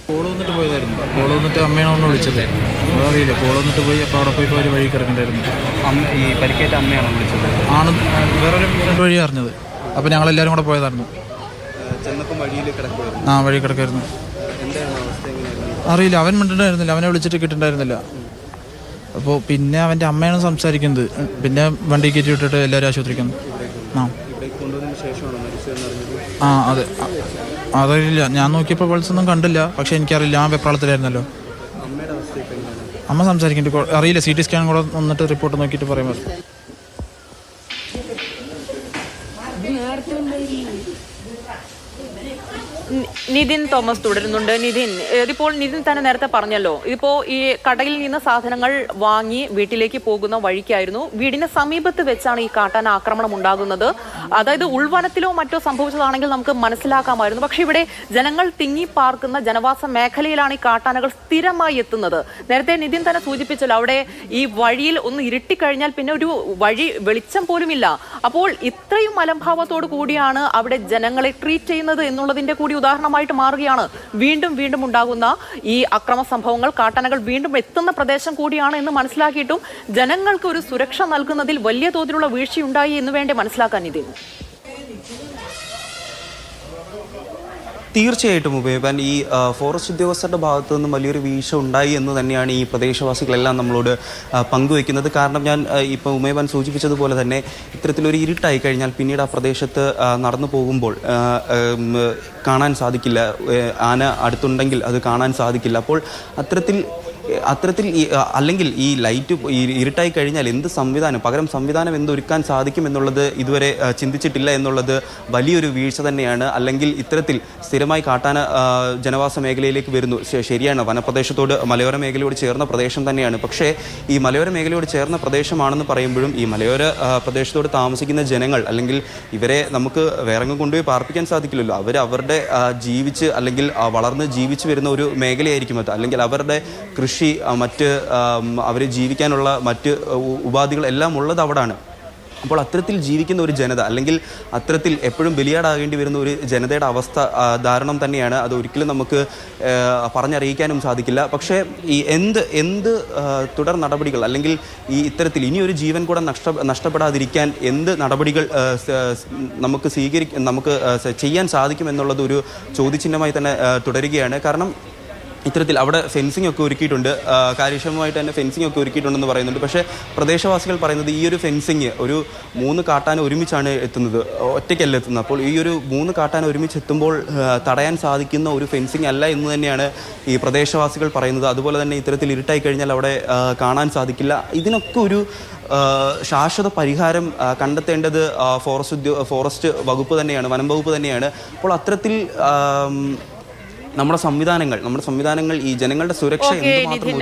Call വന്നിട്ട് പോയതായിരുന്നു. Call വന്നിട്ട് അമ്മയാണ് ഒന്ന് വിളിച്ചത്. അറിയില്ല, കോൾ വന്നിട്ട് പോയി. അപ്പോൾ അവിടെ പോയി ഒരു വഴി കിടക്കണ്ടായിരുന്നു. ഈ പരിക്കേറ്റ അമ്മയാണോ വിളിച്ചത്? ആണ് വേറൊരു വഴി അറിഞ്ഞത്. അപ്പോൾ ഞങ്ങളെല്ലാവരും കൂടെ പോയതായിരുന്നു. ചെന്നപ്പം വഴിയിൽ കിടക്കുമായിരുന്നു. വഴി കിടക്കായിരുന്നു. എന്തായിരുന്നു അവസ്ഥ? എങ്ങനെയായിരുന്നു? അറിയില്ല, അവൻ മിണ്ടുണ്ടായിരുന്നില്ല. അവനെ വിളിച്ചിട്ട് കിട്ടുന്നുണ്ടായിരുന്നില്ല. അപ്പോൾ പിന്നെ അവൻ്റെ അമ്മയാണ് സംസാരിക്കുന്നത്. പിന്നെ വണ്ടി കയറ്റി വിട്ടിട്ട് എല്ലാവരും ആശുപത്രിക്കുന്നു. അതെ. അതറിയില്ല, ഞാൻ നോക്കിയപ്പോൾ പൾസൊന്നും കണ്ടില്ല. പക്ഷെ എനിക്കറിയില്ല, ഞാൻ വെപ്രാളത്തിലായിരുന്നല്ലോ. അമ്മ സംസാരിക്കുന്നുണ്ട്. അറിയില്ല, CT സ്കാൻ കൂടെ വന്നിട്ട് റിപ്പോർട്ട് നോക്കിയിട്ട് പറയുമ്പോൾ. നിതിൻ തോമസ് തുടരുന്നുണ്ട്. ഇതിപ്പോൾ നിതിൻ തന്നെ നേരത്തെ പറഞ്ഞല്ലോ, ഇതിപ്പോ ഈ കടയിൽ നിന്ന് സാധനങ്ങൾ വാങ്ങി വീട്ടിലേക്ക് പോകുന്ന വഴിക്കായിരുന്നു, വീടിന് സമീപത്ത് വെച്ചാണ് ഈ കാട്ടാന ആക്രമണം ഉണ്ടാകുന്നത്. അതായത് ഉൾവനത്തിലോ മറ്റോ സംഭവിച്ചതാണെങ്കിൽ നമുക്ക് മനസ്സിലാക്കാമായിരുന്നു. പക്ഷെ ഇവിടെ ജനങ്ങൾ തിങ്ങി പാർക്കുന്ന ജനവാസ മേഖലയിലാണ് ഈ കാട്ടാനകൾ സ്ഥിരമായി എത്തുന്നത്. നേരത്തെ നിതിൻ തന്നെ സൂചിപ്പിച്ചല്ലോ, അവിടെ ഈ വഴിയിൽ ഒന്ന് ഇരുട്ടിക്കഴിഞ്ഞാൽ പിന്നെ ഒരു വഴി വെളിച്ചം പോലുമില്ല. അപ്പോൾ ഇത്രയും അലംഭാവത്തോടു കൂടിയാണ് അവിടെ ജനങ്ങളെ ട്രീറ്റ് ചെയ്യുന്നത് എന്നുള്ളതിന്റെ കൂടി ഉദാഹരണമായിട്ട് മാറുകയാണ് വീണ്ടും വീണ്ടും ഉണ്ടാകുന്ന ഈ അക്രമ സംഭവങ്ങൾ. കാട്ടാനകൾ വീണ്ടും എത്തുന്ന പ്രദേശം കൂടിയാണ് എന്ന് മനസ്സിലാക്കിയിട്ടും ജനങ്ങൾക്ക് ഒരു സുരക്ഷ നൽകുന്നതിൽ വലിയ തോതിലുള്ള വീഴ്ചയുണ്ടായി എന്ന് വേണ്ടി മനസ്സിലാക്കാൻ ഇതിന്. തീർച്ചയായിട്ടും ഉപയോഗിക്കാൻ ഈ ഫോറസ്റ്റ് ഉദ്യോഗസ്ഥരുടെ ഭാഗത്തു നിന്നും വലിയൊരു വീഴ്ച ഉണ്ടായി എന്ന് തന്നെയാണ് ഈ പ്രദേശവാസികളെല്ലാം നമ്മളോട് പങ്കുവയ്ക്കുന്നത്. കാരണം ഞാൻ ഇപ്പോൾ ഉമേബാൻ സൂചിപ്പിച്ചതുപോലെ തന്നെ ഇത്തരത്തിലൊരു ഇരുട്ടായി കഴിഞ്ഞാൽ പിന്നീട് ആ പ്രദേശത്ത് നടന്നു പോകുമ്പോൾ കാണാൻ സാധിക്കില്ല. ആന അടുത്തുണ്ടെങ്കിൽ അത് കാണാൻ സാധിക്കില്ല. അപ്പോൾ അത്തരത്തിൽ അല്ലെങ്കിൽ ഈ ലൈറ്റ് ഇരുട്ടായി കഴിഞ്ഞാൽ എന്ത് സംവിധാനം, പകരം സംവിധാനം എന്തൊരുക്കാൻ സാധിക്കും എന്നുള്ളത് ഇതുവരെ ചിന്തിച്ചിട്ടില്ല എന്നുള്ളത് വലിയൊരു വീഴ്ച തന്നെയാണ്. അല്ലെങ്കിൽ ഇത്തരത്തിൽ സ്ഥിരമായി കാട്ടാന ജനവാസ മേഖലയിലേക്ക് വരുന്നു. ശരിയാണ്, വനപ്രദേശത്തോട് മലയോര മേഖലയോട് ചേർന്ന പ്രദേശം തന്നെയാണ്. പക്ഷേ ഈ മലയോര മേഖലയോട് ചേർന്ന പ്രദേശമാണെന്ന് പറയുമ്പോഴും ഈ മലയോര പ്രദേശത്തോട് താമസിക്കുന്ന ജനങ്ങൾ, അല്ലെങ്കിൽ ഇവരെ നമുക്ക് വേറെങ്ങും കൊണ്ടുപോയി പാർപ്പിക്കാൻ സാധിക്കില്ലല്ലോ. അവരുടെ ജീവിച്ച് അല്ലെങ്കിൽ വളർന്ന് ജീവിച്ചു വരുന്ന ഒരു മേഖലയായിരിക്കും അത്. അല്ലെങ്കിൽ അവരുടെ കൃഷി, മറ്റ് അവർ ജീവിക്കാനുള്ള മറ്റ് ഉപാധികൾ എല്ലാം ഉള്ളത് അവിടാണ്. അപ്പോൾ അത്തരത്തിൽ ജീവിക്കുന്ന ഒരു ജനത, അല്ലെങ്കിൽ അത്തരത്തിൽ എപ്പോഴും ബലിയാടാകേണ്ടി വരുന്ന ഒരു ജനതയുടെ അവസ്ഥ ദാരുണം തന്നെയാണ്. അത് ഒരിക്കലും നമുക്ക് പറഞ്ഞറിയിക്കാനും സാധിക്കില്ല. പക്ഷേ ഈ എന്ത് തുടർ നടപടികൾ, അല്ലെങ്കിൽ ഈ ഇത്തരത്തിൽ ഇനിയൊരു ജീവൻ കൂടെ നഷ്ടപ്പെടാതിരിക്കാൻ എന്ത് നടപടികൾ നമുക്ക് ചെയ്യാൻ സാധിക്കും എന്നുള്ളത് ഒരു ചോദ്യചിഹ്നമായി തന്നെ തുടരുകയാണ്. കാരണം ഇത്തരത്തിൽ അവിടെ ഫെൻസിംഗ് ഒക്കെ ഒരുക്കിയിട്ടുണ്ട്, കാര്യക്ഷമമായിട്ട് തന്നെ ഫെൻസിംഗ് ഒക്കെ ഒരുക്കിയിട്ടുണ്ടെന്ന് പറയുന്നുണ്ട്. പക്ഷേ പ്രദേശവാസികൾ പറയുന്നത് ഈ ഒരു ഫെൻസിങ് ഒരു 3 കാട്ടാന ഒരുമിച്ചാണ് എത്തുന്നത്, ഒറ്റയ്ക്കല്ല എത്തുന്നത്. അപ്പോൾ ഈ ഒരു 3 കാട്ടാന ഒരുമിച്ച് എത്തുമ്പോൾ തടയാൻ സാധിക്കുന്ന ഒരു ഫെൻസിങ് അല്ല എന്ന് തന്നെയാണ് ഈ പ്രദേശവാസികൾ പറയുന്നത്. അതുപോലെ തന്നെ ഇത്തരത്തിൽ ഇരുട്ടായി കഴിഞ്ഞാൽ അവിടെ കാണാൻ സാധിക്കില്ല. ഇതിനൊക്കെ ഒരു ശാശ്വത പരിഹാരം കണ്ടെത്തേണ്ടത് ഫോറസ്റ്റ് വകുപ്പ് തന്നെയാണ്, വനം വകുപ്പ് തന്നെയാണ്. അപ്പോൾ അത്തരത്തിൽ നമ്മുടെ സംവിധാനങ്ങൾ ഈ ജനങ്ങളുടെ സുരക്ഷ എന്തുമാത്രം